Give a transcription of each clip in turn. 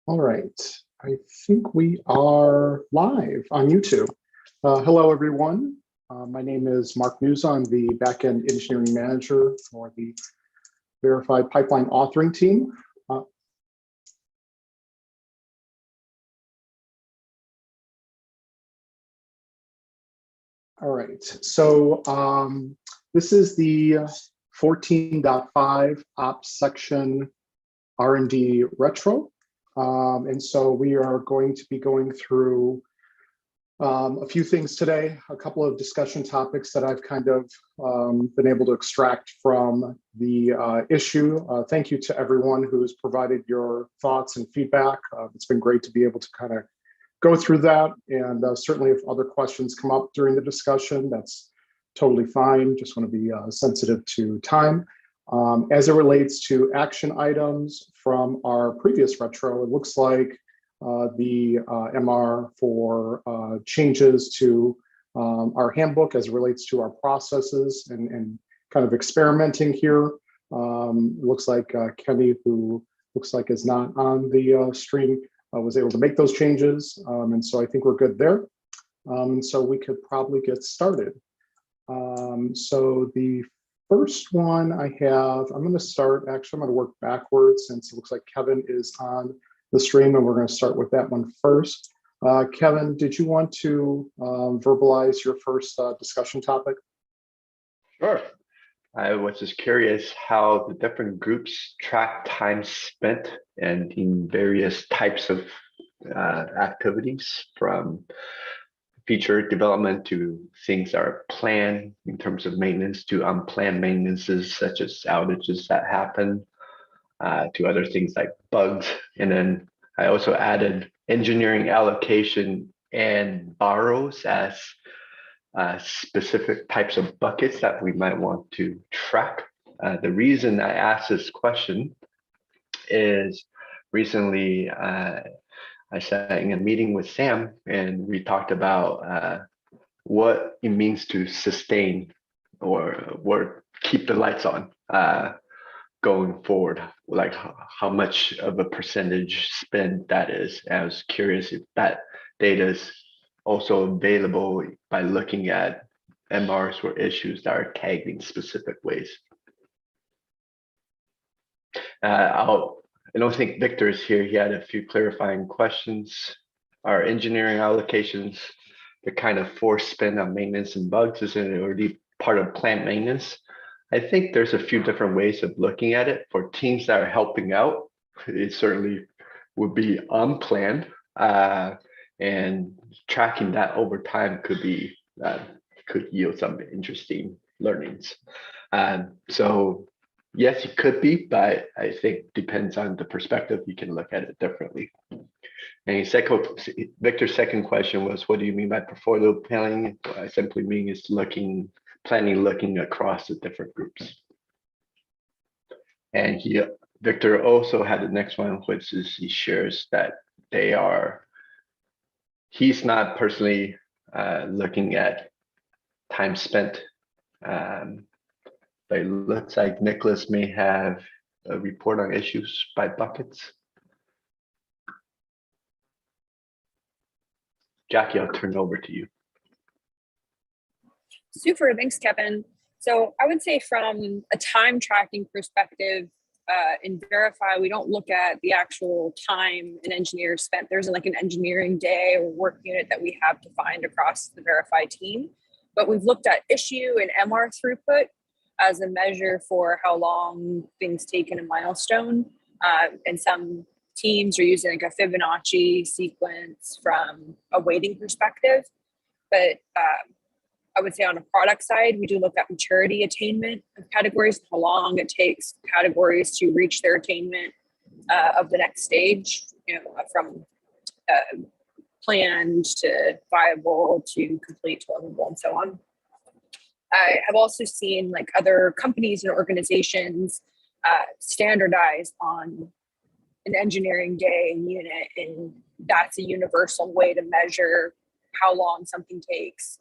All right, I think we are live on YouTube. Hello, everyone. My name is Mark Musa. I'm the backend engineering manager for the Verified Pipeline authoring team. All right, so this is the 14.5 ops section R&D retro. And so we are going to be going through a few things today, a couple of discussion topics that I've kind of been able to extract from the issue. Thank you to everyone who's provided your thoughts and feedback. It's been great to be able to kind of go through that. And certainly if other questions come up during the discussion, that's totally fine. Just want to be sensitive to time. As it relates to action items from our previous retro, it looks like the MR for changes to our handbook as it relates to our processes and kind of experimenting here. Looks like Kenny, who looks like is not on the stream, was able to make those changes. And so I think we're good there. And so we could probably get started. So the first one I have, I'm going to start, actually, I'm going to work backwards since it looks like Kevin is on the stream, and we're going to start with that one first. Kevin, did you want to verbalize your first discussion topic? Sure. I was just curious how the different groups track time spent and in various types of activities, from feature development to things that are planned in terms of maintenance to unplanned maintenances such as outages that happen, to other things like bugs. And then I also added engineering allocation and borrows as specific types of buckets that we might want to track. The reason I asked this question is recently I sat in a meeting with Sam and we talked about what it means to sustain or keep the lights on going forward, like how much of a percentage spend that is. And I was curious if that data is also available by looking at MRs for issues that are tagged in specific ways. I don't think Victor is here. He had a few clarifying questions. Our engineering allocations, the kind of forced spend on maintenance and bugs, isn't it already part of plant maintenance? I think there's a few different ways of looking at it. For teams that are helping out, it certainly would be unplanned, and tracking that over time could yield some interesting learnings. So yes, it could be, but I think depends on the perspective. You can look at it differently. And Victor's second question was, what do you mean by portfolio planning? What I simply mean is looking across the different groups. And Victor also had the next one, which is he shares that he's not personally looking at time spent, but it looks like Nicholas may have a report on issues by buckets. Jackie, I'll turn it over to you. Super, thanks, Kevin. So I would say from a time tracking perspective, in Verify, we don't look at the actual time an engineer spent. There's like an engineering day or work unit that we have defined across the Verify team. But we've looked at issue and MR throughput as a measure for how long things take in a milestone. And some teams are using like a Fibonacci sequence from a weighting perspective. But I would say on a product side, we do look at maturity attainment of categories, how long it takes categories to reach their attainment of the next stage, from planned to viable to complete to livable and so on. I have also seen like other companies and organizations standardize on an engineering day and unit, and that's a universal way to measure how long something takes.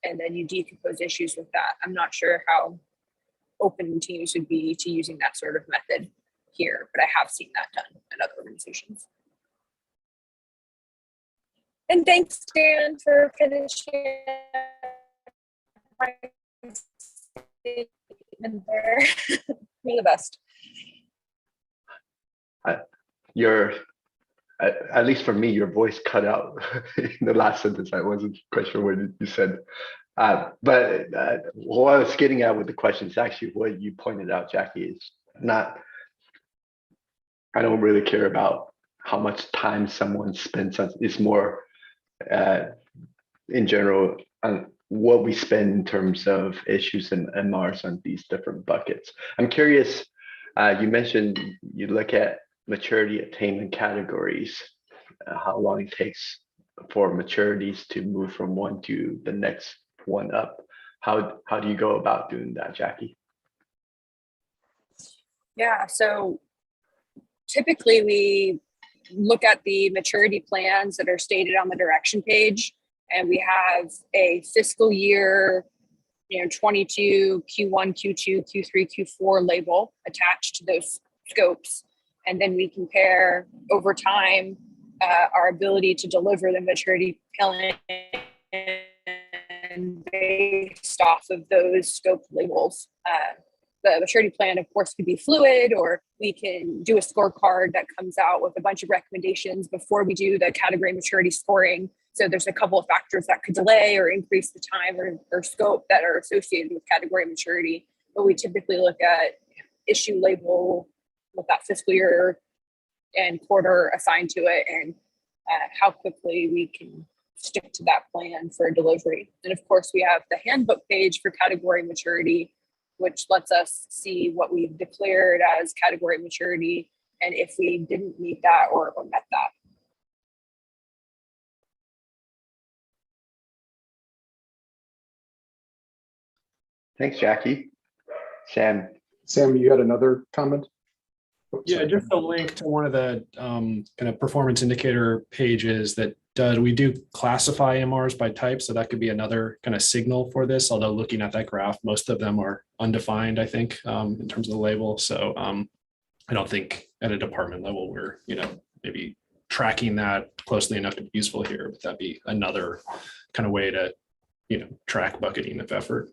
And then you decompose issues with that. I'm not sure how open teams would be to using that sort of method. here, but I have seen that done in other organizations. And thanks, Dan, for finishing my statement there. You're the best. At least for me, your voice cut out in the last sentence. I wasn't quite sure what you said. But what I was getting at with the question is actually what you pointed out, Jackie, is not, I don't really care about how much time someone spends on, it's more in general on what we spend in terms of issues and MRs on these different buckets. I'm curious, you mentioned you look at maturity attainment categories, how long it takes for maturities to move from one to the next one up. How do you go about doing that, Jackie? Yeah, so typically we look at the maturity plans that are stated on the direction page, and we have a fiscal year, 22, Q1, Q2, Q3, Q4 label attached to those scopes. And then we compare over time our ability to deliver the maturity plan based off of those scope labels. The maturity plan, of course, could be fluid, or we can do a scorecard that comes out with a bunch of recommendations before we do the category maturity scoring. So there's a couple of factors that could delay or increase the time or scope that are associated with category maturity. But we typically look at issue label with that fiscal year and quarter assigned to it, and how quickly we can stick to that plan for delivery. And of course, we have the handbook page for category maturity, which lets us see what we've declared as category maturity and if we didn't meet that or met that. Thanks, Jackie. Sam, you had another comment? Oh, Yeah, sorry. just a link to one of the kind of performance indicator pages that we do classify MRs by type. So that could be another kind of signal for this, although looking at that graph, most of them are undefined, I think, in terms of the label. So I don't think at a department level we're, maybe tracking that closely enough to be useful here, but that'd be another kind of way to, track bucketing of effort.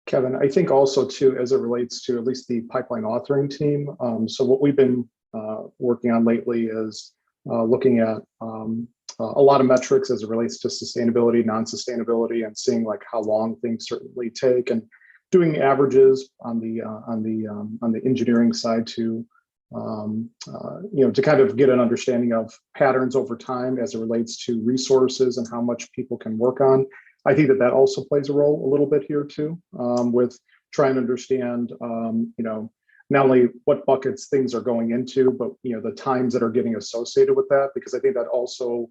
Kevin, I think also too, as it relates to at least the pipeline authoring team. So what we've been working on lately is looking at a lot of metrics as it relates to sustainability, non-sustainability, and seeing like how long things certainly take, and doing averages on the engineering side to to kind of get an understanding of patterns over time as it relates to resources and how much people can work on. I think that also plays a role a little bit here too, with trying to understand, not only what buckets things are going into, but the times that are getting associated with that, because I think that also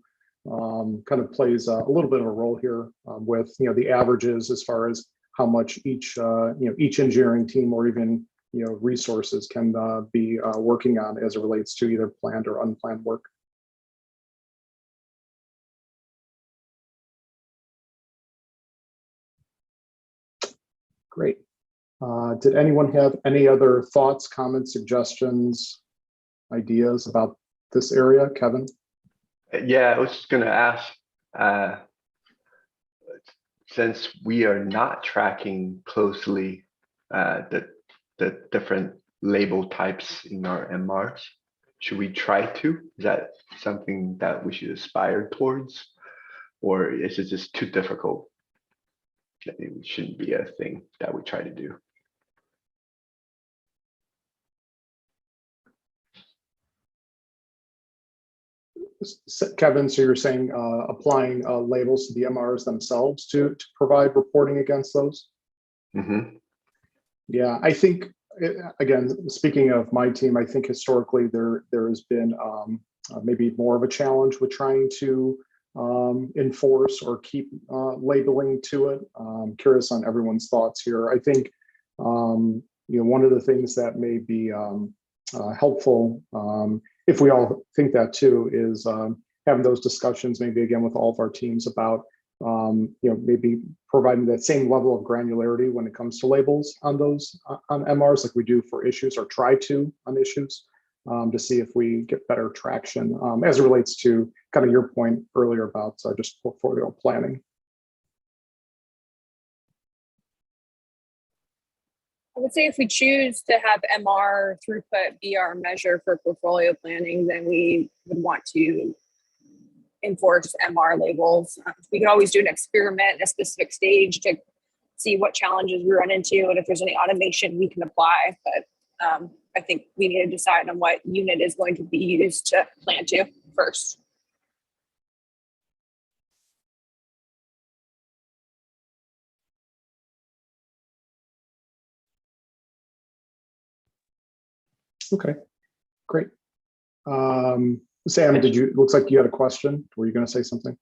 kind of plays a little bit of a role here with the averages as far as how much each engineering team or even resources can be working on as it relates to either planned or unplanned work. Great. Did anyone have any other thoughts, comments, suggestions, ideas about this area, Kevin? Yeah, I was just going to ask, since we are not tracking closely the different label types in our MRs, should we try to? Is that something that we should aspire towards, or is it just too difficult? It shouldn't be a thing that we try to do. Kevin, so you're saying applying labels to the MRs themselves to provide reporting against those? Mm-hmm. Yeah, I think, again, speaking of my team, I think historically there has been maybe more of a challenge with trying to enforce or keep labeling to it. I'm curious on everyone's thoughts here. I think one of the things that may be helpful, if we all think that too, is having those discussions maybe again with all of our teams about maybe providing that same level of granularity when it comes to labels on those on MRs like we do for issues, or try to on issues, to see if we get better traction as it relates to kind of your point earlier about just portfolio planning. I would say if we choose to have MR throughput be our measure for portfolio planning, then we would want to enforce MR labels. We could always do an experiment at a specific stage to see what challenges we run into and if there's any automation we can apply. But I think we need to decide on what unit is going to be used to plan to first. Okay, great. Sam, looks like you had a question. Were you going to say something?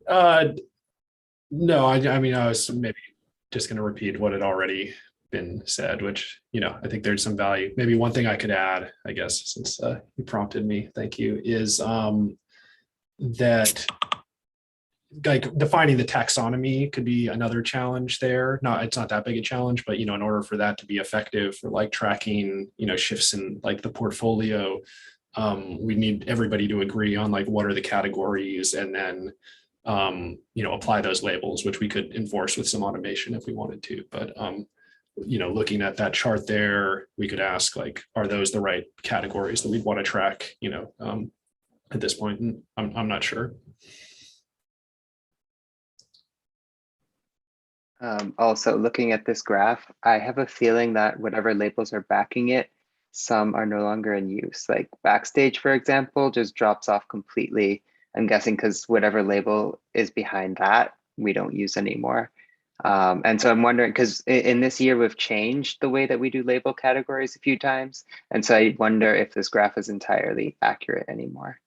No, I mean, I was maybe just going to repeat what had already been said, which, I think there's some value. Maybe one thing I could add, I guess, since you prompted me, thank you, is that like defining the taxonomy could be another challenge there. No, it's not that big a challenge, but in order for that to be effective for like tracking, shifts in like the portfolio, we need everybody to agree on like what are the categories, and then apply those labels, which we could enforce with some automation if we wanted to. But looking at that chart there, we could ask like, are those the right categories that we'd want to track? At this point, and I'm not sure. Also, looking at this graph, I have a feeling that whatever labels are backing it, some are no longer in use. Like Backstage, for example, just drops off completely. I'm guessing because whatever label is behind that, we don't use anymore. And so I'm wondering, because in this year, we've changed the way that we do label categories a few times. And so I wonder if this graph is entirely accurate anymore.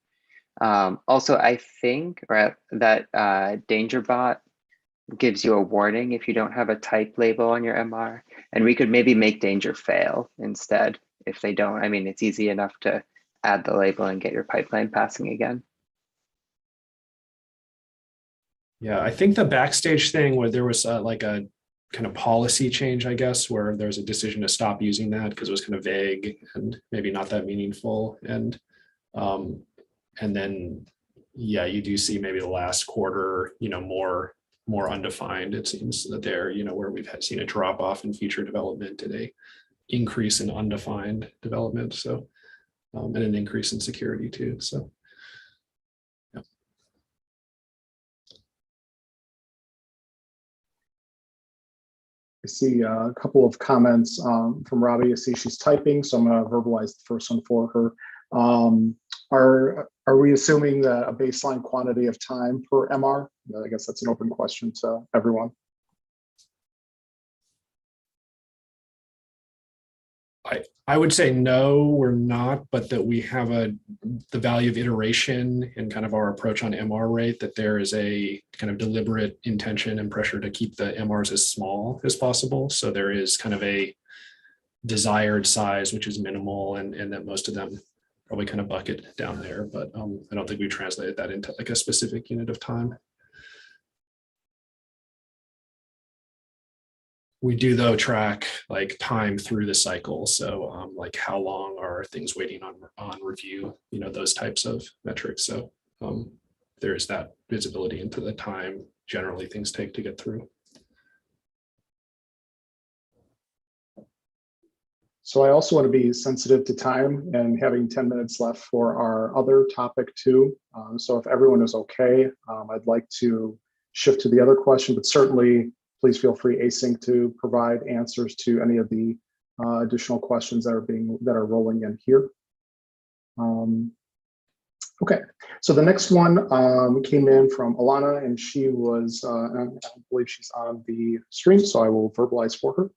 Also, I think that DangerBot gives you a warning if you don't have a type label on your MR, and we could maybe make danger fail instead if they don't. I mean, it's easy enough to add the label and get your pipeline passing again. Yeah, I think the Backstage thing where there was like a kind of policy change, I guess, where there's a decision to stop using that because it was kind of vague and maybe not that meaningful. And then, yeah, you do see maybe the last quarter, more undefined. It seems that there, where we've seen a drop off in feature development and a increase in undefined development. So, and an increase in security too. So, yeah. I see a couple of comments from Robbie. I see she's typing, so I'm going to verbalize the first one for her. Are we assuming that a baseline quantity of time per MR? I guess that's an open question to everyone. I would say no, we're not, but that we have the value of iteration in kind of our approach on MR rate, that there is a kind of deliberate intention and pressure to keep the MRs as small as possible. So there is kind of a desired size, which is minimal, and that most of them probably kind of bucket down there, but I don't think we translated that into like a specific unit of time. We do though track like time through the cycle. So like how long are things waiting on review, those types of metrics. So there is that visibility into the time generally things take to get through. So I also want to be sensitive to time and having 10 minutes left for our other topic too. So if everyone is okay, I'd like to shift to the other question, but certainly please feel free async to provide answers to any of the additional questions that are rolling in here. Okay, so the next one came in from Alana, and she was, I believe she's on the stream, so I will verbalize for her.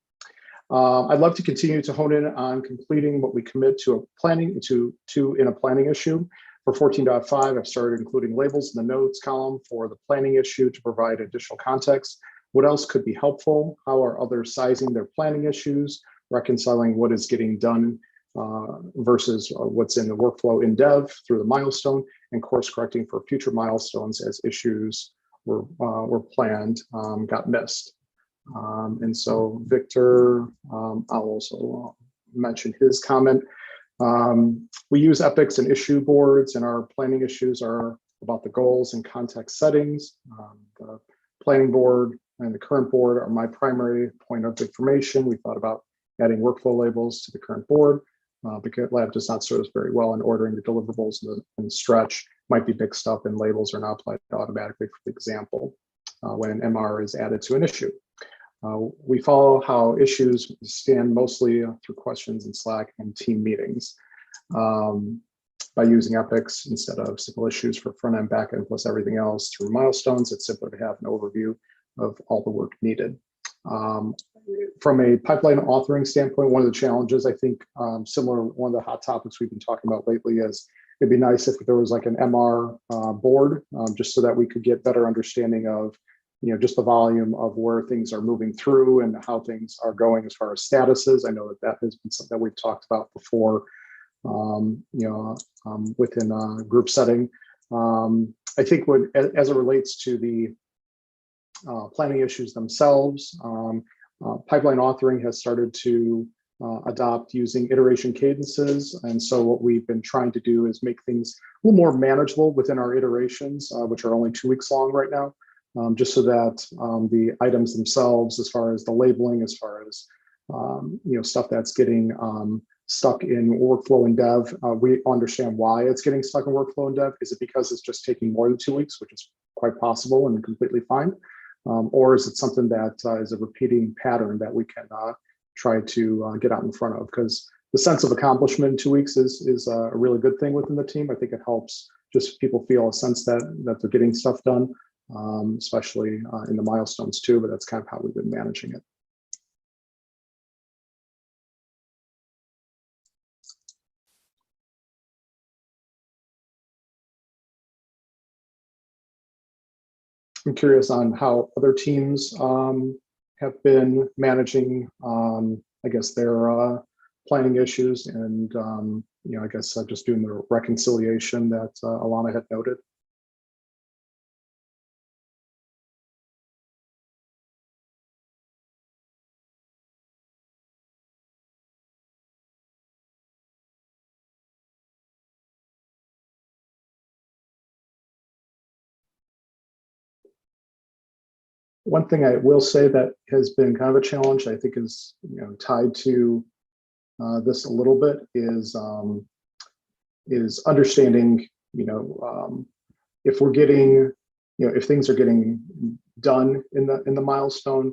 I'd love to continue to hone in on completing what we commit to a planning in a planning issue. For 14.5, I've started including labels in the notes column for the planning issue to provide additional context. What else could be helpful? How are others sizing their planning issues, reconciling what is getting done versus what's in the workflow in dev through the milestone, and course correcting for future milestones as issues were planned got missed. And so Victor, I'll also mention his comment. We use epics and issue boards, and our planning issues are about the goals and context settings. The planning board and the current board are my primary point of information. We thought about adding workflow labels to the current board because lab does not serve us very well in ordering the deliverables and stretch. Might be mixed up and labels are not applied automatically, for example, when an MR is added to an issue. We follow how issues stand mostly through questions in Slack and team meetings. By using epics instead of simple issues for front end, back end, plus everything else through milestones, it's simpler to have an overview of all the work needed. From a pipeline authoring standpoint, one of the challenges, I think, similar, one of the hot topics we've been talking about lately is it'd be nice if there was like an MR board, just so that we could get better understanding of, just the volume of where things are moving through and how things are going as far as statuses. I know that has been something that we've talked about before, within a group setting. I think as it relates to the planning issues themselves, pipeline authoring has started to adopt using iteration cadences. And so what we've been trying to do is make things a little more manageable within our iterations, which are only 2 weeks long right now. Just so that the items themselves, as far as the labeling, as far as stuff that's getting stuck in workflow and dev, we understand why it's getting stuck in workflow and dev. Is it because it's just taking more than 2 weeks, which is quite possible and completely fine, or is it something that is a repeating pattern that we can try to get out in front of? Because the sense of accomplishment in 2 weeks is a really good thing within the team. I think it helps just people feel a sense that they're getting stuff done. Especially in the milestones too, but that's kind of how we've been managing it. I'm curious on how other teams have been managing, I guess, their planning issues and, I guess just doing the reconciliation that Alana had noted. One thing I will say that has been kind of a challenge, I think, is tied to this a little bit is understanding if we're getting if things are getting done in the milestone,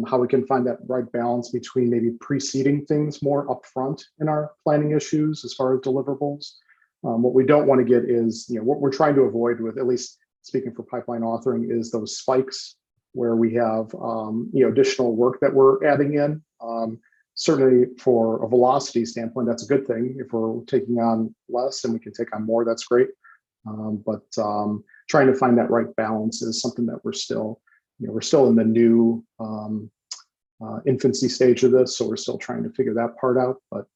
how we can find that right balance between maybe preceding things more upfront in our planning issues as far as deliverables. What we don't want to get is what we're trying to avoid with, at least speaking for pipeline authoring, is those spikes where we have additional work that we're adding in. Certainly for a velocity standpoint, that's a good thing. If we're taking on less and we can take on more, that's great. But trying to find that right balance is something that we're still in the new infancy stage of this, so we're still trying to figure that part out. But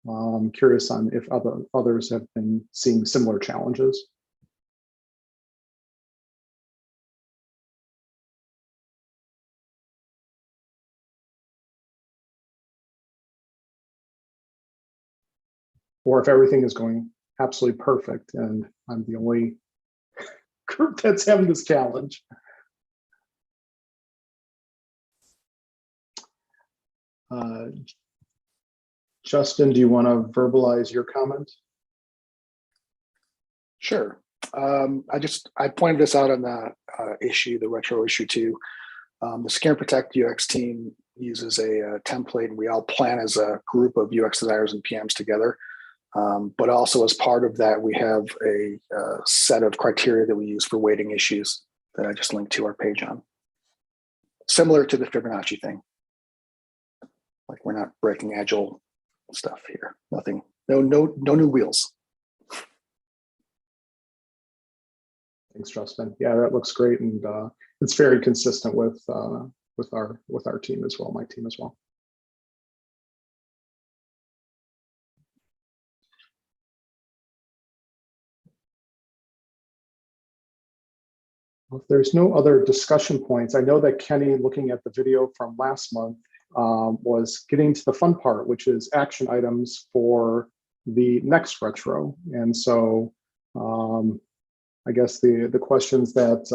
I'm curious on if others have been seeing similar challenges. Or if everything is going absolutely perfect and I'm the only group that's having this challenge. Justin, do you want to verbalize your comment? Sure. I pointed this out on the issue, the retro issue 2. The Scan Protect UX team uses a template, and we all plan as a group of UX designers and PMs together. But also as part of that, we have a set of criteria that we use for weighting issues that I just linked to our page on. Similar to the Fibonacci thing. Like, we're not breaking agile stuff here. Nothing, no new wheels. Thanks, Justin. Yeah, that looks great, and it's very consistent with our team as well, my team as well. If there's no other discussion points, I know that Kenny, looking at the video from last month, was getting to the fun part, which is action items for the next retro. And so I guess the questions that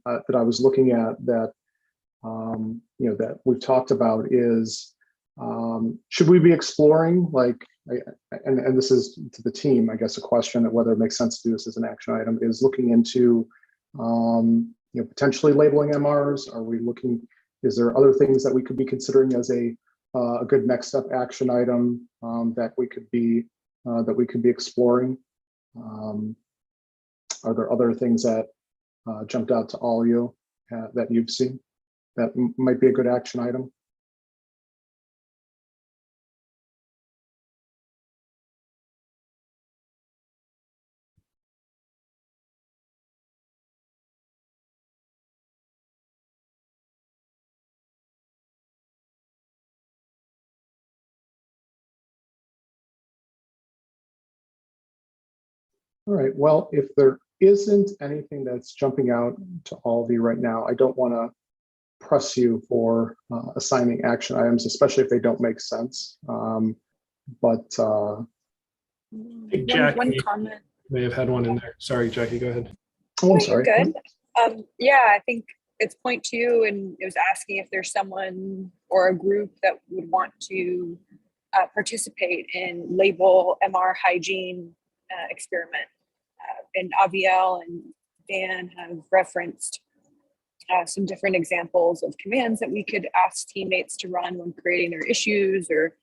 that I was looking at that that we've talked about is, should we be exploring, like, and this is to the team, I guess, a question of whether it makes sense to do this as an action item, is looking into potentially labeling MRs. Are we looking? Is there other things that we could be considering as a good next step action item that we could be exploring? Are there other things that jumped out to all you that you've seen that might be a good action item? All right, well, if there isn't anything that's jumping out to all of you right now, I don't want to press you for assigning action items, especially if they don't make sense. But Hey, Jack, one you comment. may have had one in there. Sorry, Jackie, go ahead. oh, I'm No, you're sorry. good. Yeah, I think it's point 2, and it was asking if there's someone or a group that would want to participate in label MR hygiene experiment. And Aviel and Dan have referenced some different examples of commands that we could ask teammates to run when creating their issues or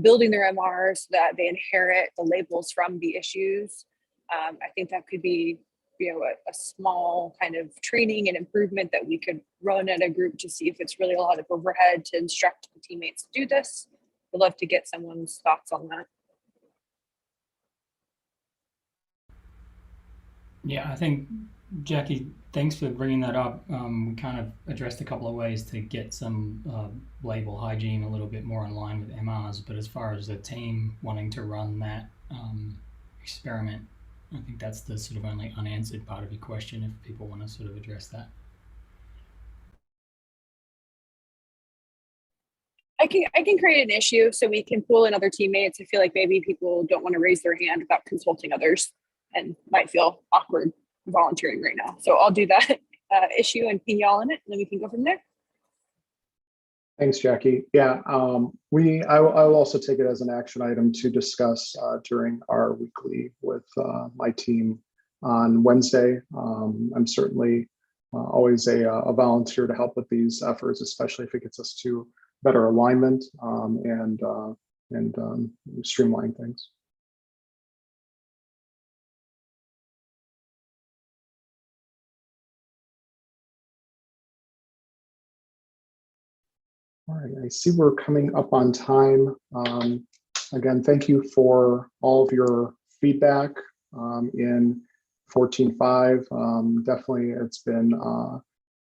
building their MRs so that they inherit the labels from the issues. I think that could be a small kind of training and improvement that we could run at a group to see if it's really a lot of overhead to instruct the teammates to do this. I'd love to get someone's thoughts on that. Yeah, I think, Jackie, thanks for bringing that up. We kind of addressed a couple of ways to get some label hygiene a little bit more in line with MRs, but as far as the team wanting to run that experiment, I think that's the sort of only unanswered part of your question, if people want to sort of address that. I can create an issue so we can pull in other teammates. I feel like maybe people don't want to raise their hand without consulting others and might feel awkward volunteering right now. So I'll do that issue and ping y'all in it, and then we can go from there. Thanks, Jackie. Yeah, I will also take it as an action item to discuss during our weekly with my team on Wednesday. I'm certainly always a volunteer to help with these efforts, especially if it gets us to better alignment and streamline things. All right, I see we're coming up on time. Again, thank you for all of your feedback in 14.5. Definitely, it's been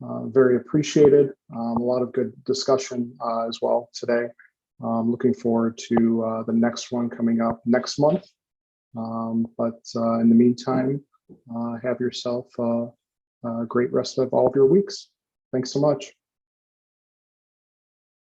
very appreciated. A lot of good discussion as well today. Looking forward to the next one coming up next month. But in the meantime, have yourself a great rest of all of your weeks. Thanks so much.